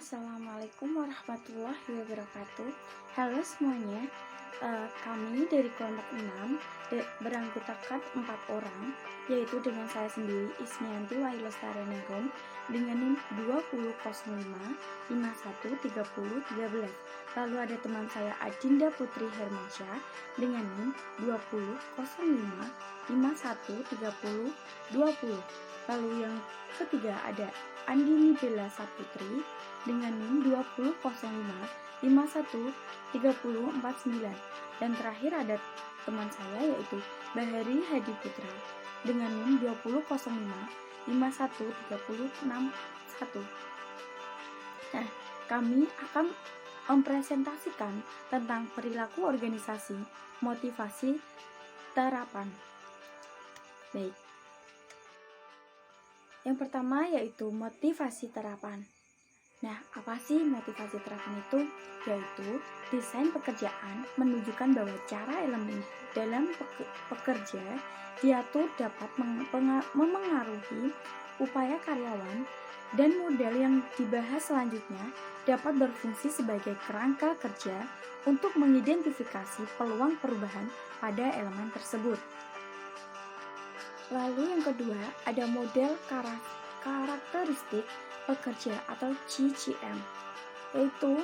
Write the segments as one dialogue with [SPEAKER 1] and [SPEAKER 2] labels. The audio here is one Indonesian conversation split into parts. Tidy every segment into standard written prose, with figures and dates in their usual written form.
[SPEAKER 1] Assalamualaikum warahmatullahi wabarakatuh. Halo semuanya, kami dari kelompok 6 beranggotakan 4 orang, yaitu dengan saya sendiri Ismianti Wailestari Nagom dengan NIM 2005 51 30 13. Lalu ada teman saya Adinda Putri Hermansyah dengan NIM 2005 51 30 20. Lalu yang ketiga ada Andini Bella Saputri dengan NIM 2005 51 30 49. Dan terakhir ada teman saya yaitu Bahari Hadi Putra dengan NIM 2005 51 30 61. Nah, kami akan mempresentasikan tentang perilaku organisasi, motivasi, terapan. Baik. Yang pertama yaitu motivasi terapan. Nah, apa sih motivasi terapan itu? Yaitu desain pekerjaan menunjukkan bahwa cara elemen dalam pekerja diatur dapat memengaruhi upaya karyawan, dan model yang dibahas selanjutnya dapat berfungsi sebagai kerangka kerja untuk mengidentifikasi peluang perubahan pada elemen tersebut. Lalu yang kedua ada model karakteristik pekerja atau CCM, yaitu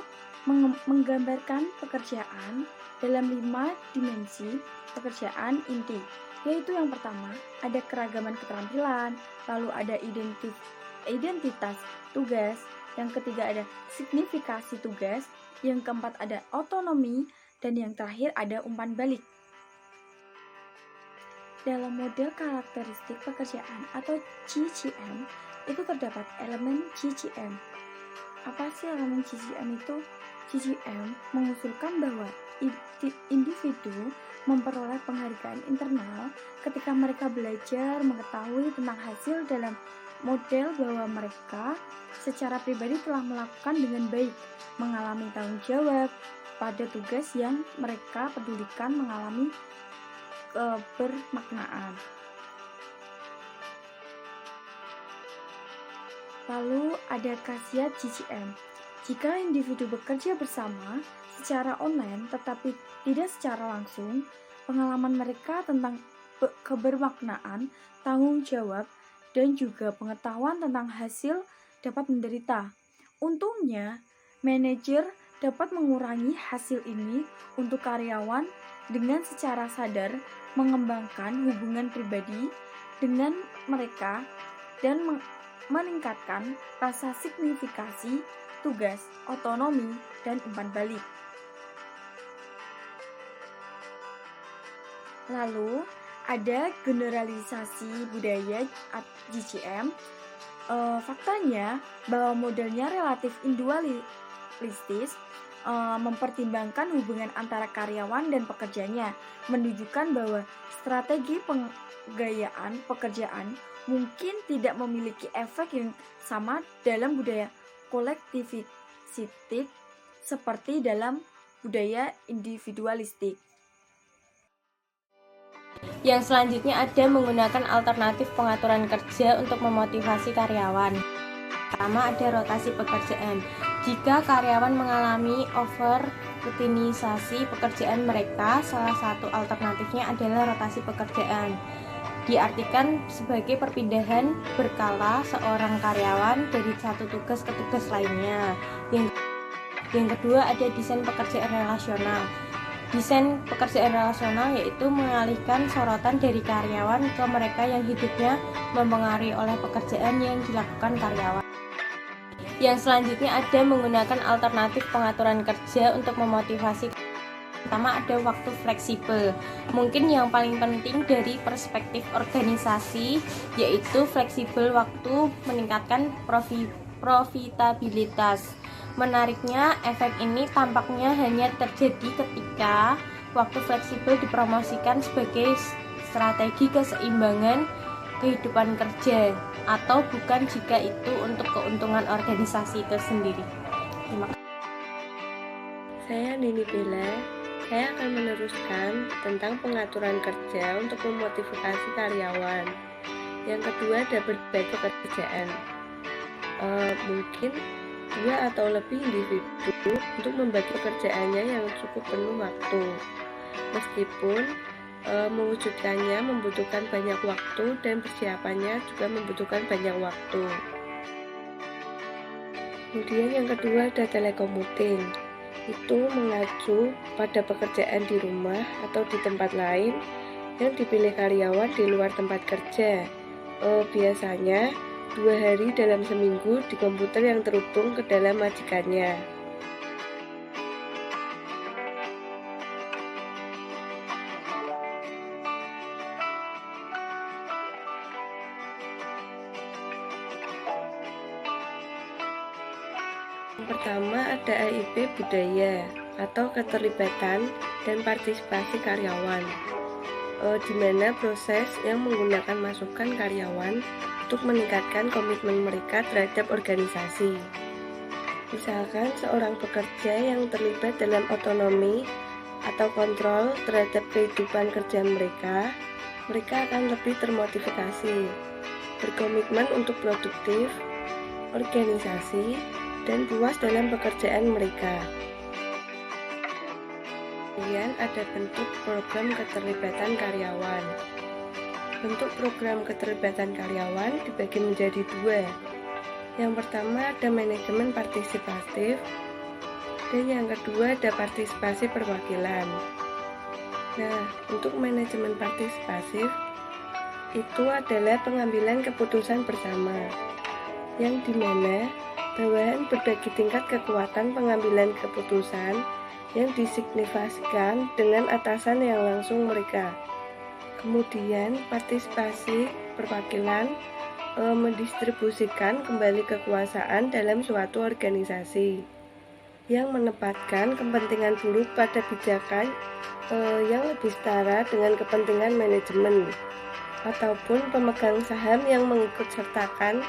[SPEAKER 1] menggambarkan pekerjaan dalam 5 dimensi pekerjaan inti, yaitu yang pertama ada keragaman keterampilan, lalu ada identitas tugas, yang ketiga ada signifikasi tugas, yang keempat ada otonomi, dan yang terakhir ada umpan balik. Dalam model karakteristik pekerjaan atau CCM itu terdapat elemen CCM. Apa sih elemen CCM itu? CCM mengusulkan bahwa individu memperoleh penghargaan internal ketika mereka belajar mengetahui tentang hasil dalam model bahwa mereka secara pribadi telah melakukan dengan baik, mengalami tanggung jawab pada tugas yang mereka pedulikan, mengalami kebermaknaan. Lalu ada khasiat CCM. Jika individu bekerja bersama secara online tetapi tidak secara langsung, pengalaman mereka tentang kebermaknaan, tanggung jawab, dan juga pengetahuan tentang hasil dapat menderita. Untungnya, manajer dapat mengurangi hasil ini untuk karyawan dengan secara sadar mengembangkan hubungan pribadi dengan mereka dan meningkatkan rasa signifikasi tugas, otonomi, dan umpan balik. Lalu ada generalisasi budaya GCM. Faktanya bahwa modelnya relatif individualistis, mempertimbangkan hubungan antara karyawan dan pekerjanya, menunjukkan bahwa strategi penggayaan pekerjaan mungkin tidak memiliki efek yang sama dalam budaya kolektivistik seperti dalam budaya individualistik.
[SPEAKER 2] Yang selanjutnya ada menggunakan alternatif pengaturan kerja untuk memotivasi karyawan. Pertama ada rotasi pekerjaan. Jika karyawan mengalami over-rutinisasi pekerjaan mereka, salah satu alternatifnya adalah rotasi pekerjaan. Diartikan sebagai perpindahan berkala seorang karyawan dari satu tugas ke tugas lainnya. Yang kedua ada desain pekerjaan relasional. Desain pekerjaan relasional yaitu mengalihkan sorotan dari karyawan ke mereka yang hidupnya mempengaruhi oleh pekerjaan yang dilakukan karyawan. Yang selanjutnya ada menggunakan alternatif pengaturan kerja untuk memotivasi. Pertama ada waktu fleksibel. Mungkin yang paling penting dari perspektif organisasi yaitu fleksibel waktu meningkatkan profitabilitas. Menariknya, efek ini tampaknya hanya terjadi ketika waktu fleksibel dipromosikan sebagai strategi keseimbangan kehidupan kerja, atau bukan jika itu untuk keuntungan organisasi itu sendiri. Terima kasih.
[SPEAKER 3] Saya Andini Bella. Saya akan meneruskan tentang pengaturan kerja untuk memotivasi karyawan. Yang kedua ada berbagi pekerjaan. Mungkin 2 atau lebih individu untuk membagi pekerjaannya yang cukup penuh waktu. Meskipun mewujudkannya membutuhkan banyak waktu dan persiapannya juga membutuhkan banyak waktu. Kemudian yang kedua ada telecommuting. Itu mengacu pada pekerjaan di rumah atau di tempat lain yang dipilih karyawan di luar tempat kerja. Biasanya 2 hari dalam seminggu di komputer yang terhubung ke dalam majikannya. Yang pertama ada AIP budaya atau keterlibatan dan partisipasi karyawan, di mana proses yang menggunakan masukan karyawan untuk meningkatkan komitmen mereka terhadap organisasi. Misalkan seorang pekerja yang terlibat dalam otonomi atau kontrol terhadap kehidupan kerja mereka akan lebih termotivasi, berkomitmen untuk produktif, organisasi, dan puas dalam pekerjaan mereka. Kemudian ada bentuk program keterlibatan karyawan. Bentuk program keterlibatan karyawan dibagi menjadi 2. Yang pertama ada manajemen partisipatif, dan yang kedua ada partisipasi perwakilan. Nah, untuk manajemen partisipasif itu adalah pengambilan keputusan bersama, yang dimana bawahan berbagi tingkat kekuatan pengambilan keputusan yang disignifikasikan dengan atasan yang langsung mereka. Kemudian partisipasi perwakilan mendistribusikan kembali kekuasaan dalam suatu organisasi yang menempatkan kepentingan buruh pada pijakan yang lebih setara dengan kepentingan manajemen, ataupun pemegang saham yang mengikut sertakan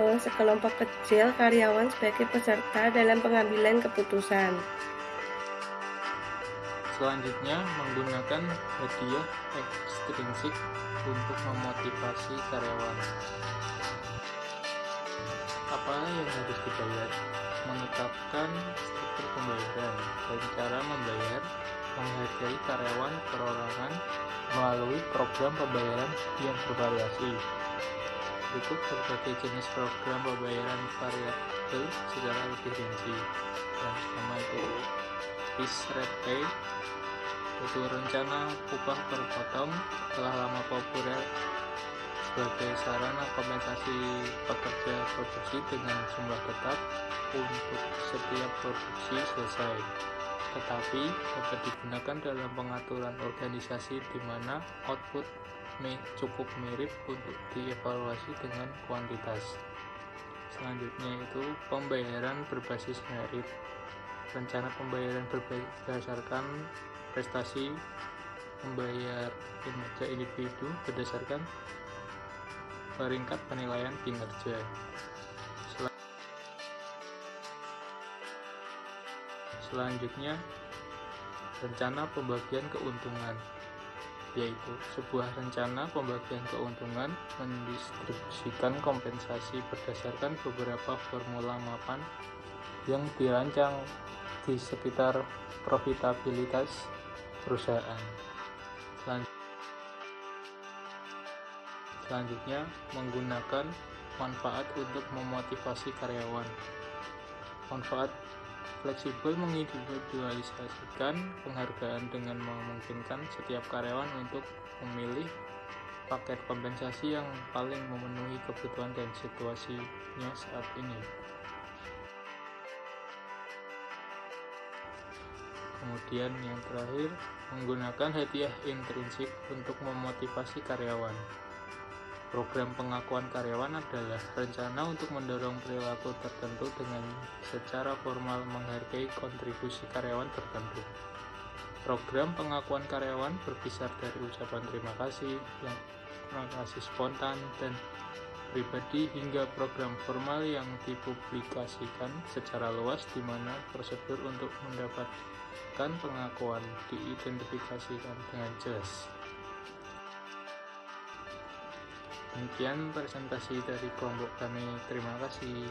[SPEAKER 3] sekelompok kecil karyawan sebagai peserta dalam pengambilan keputusan.
[SPEAKER 4] Selanjutnya, menggunakan hadiah ekstrinsik untuk memotivasi karyawan. Apa yang harus dibayar? Menetapkan struktur pembayaran dan cara membayar, menghargai karyawan perorangan melalui program pembayaran yang bervariasi. Berikut berbagai jenis program pembayaran variabel secara lebih rinci. Yang pertama itu fixed rate pay, yaitu rencana upah per potong, telah lama populer sebagai sarana kompensasi pekerja produksi dengan jumlah tetap untuk setiap produksi selesai, tetapi dapat digunakan dalam pengaturan organisasi di mana output cukup mirip untuk dievaluasi dengan kuantitas. Selanjutnya itu pembayaran berbasis merit. Rencana pembayaran berdasarkan prestasi, membayar kinerja individu berdasarkan peringkat penilaian kinerja. Selanjutnya, rencana pembagian keuntungan, yaitu sebuah rencana pembagian keuntungan mendistribusikan kompensasi berdasarkan beberapa formula mapan yang dirancang di sekitar profitabilitas perusahaan. Selanjutnya, menggunakan manfaat untuk memotivasi karyawan. Manfaat fleksibel mengindividualisasikan penghargaan dengan memungkinkan setiap karyawan untuk memilih paket kompensasi yang paling memenuhi kebutuhan dan situasinya saat ini. Kemudian yang terakhir, menggunakan hadiah intrinsik untuk memotivasi karyawan. Program pengakuan karyawan adalah rencana untuk mendorong perilaku tertentu dengan secara formal menghargai kontribusi karyawan tertentu. Program pengakuan karyawan berkisar dari ucapan terima kasih spontan dan pribadi hingga program formal yang dipublikasikan secara luas, di mana prosedur untuk mendapatkan pengakuan diidentifikasikan dengan jelas. Demikian presentasi dari kelompok kami. Terima kasih.